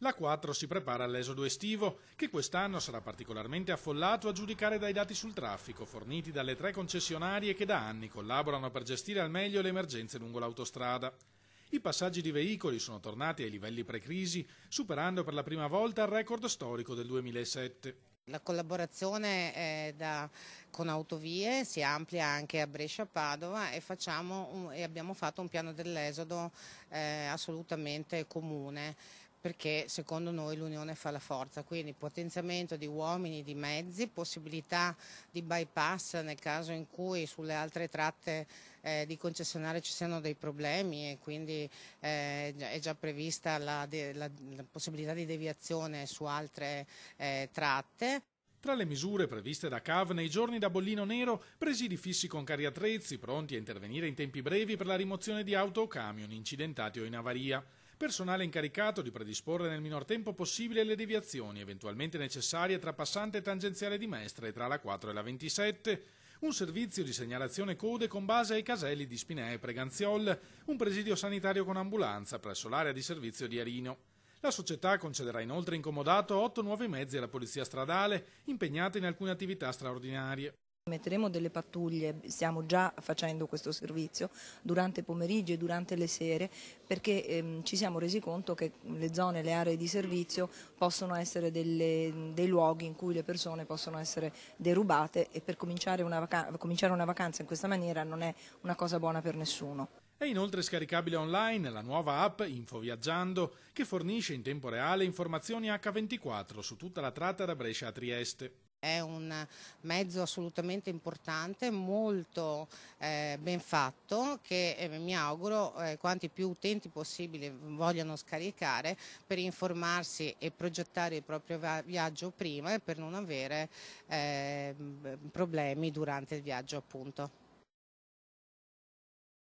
La 4 si prepara all'esodo estivo, che quest'anno sarà particolarmente affollato a giudicare dai dati sul traffico forniti dalle 3 concessionarie che da anni collaborano per gestire al meglio le emergenze lungo l'autostrada. I passaggi di veicoli sono tornati ai livelli pre-crisi, superando per la prima volta il record storico del 2007. La collaborazione con Autovie si amplia anche a Brescia-Padova e abbiamo fatto un piano dell'esodo assolutamente comune, perché secondo noi l'unione fa la forza, quindi potenziamento di uomini, di mezzi, possibilità di bypass nel caso in cui sulle altre tratte di concessionario ci siano dei problemi e quindi è già prevista la possibilità di deviazione su altre tratte. Tra le misure previste da CAV nei giorni da bollino nero, presidi fissi con cariattrezzi pronti a intervenire in tempi brevi per la rimozione di auto o camion incidentati o in avaria. Personale incaricato di predisporre nel minor tempo possibile le deviazioni eventualmente necessarie tra passante e tangenziale di Mestre e tra la 4 e la 27, un servizio di segnalazione code con base ai caselli di Spinea e Preganziol, un presidio sanitario con ambulanza presso l'area di servizio di Arino. La società concederà inoltre in comodato 8 nuovi mezzi alla polizia stradale, impegnata in alcune attività straordinarie. Metteremo delle pattuglie, stiamo già facendo questo servizio durante i pomeriggi e durante le sere, perché ci siamo resi conto che le zone, le aree di servizio possono essere dei luoghi in cui le persone possono essere derubate e per cominciare una vacanza in questa maniera non è una cosa buona per nessuno. È inoltre scaricabile online la nuova app Info Viaggiando, che fornisce in tempo reale informazioni H24 su tutta la tratta da Brescia a Trieste. È un mezzo assolutamente importante, molto ben fatto, che mi auguro quanti più utenti possibili vogliano scaricare per informarsi e progettare il proprio viaggio prima e per non avere problemi durante il viaggio, appunto.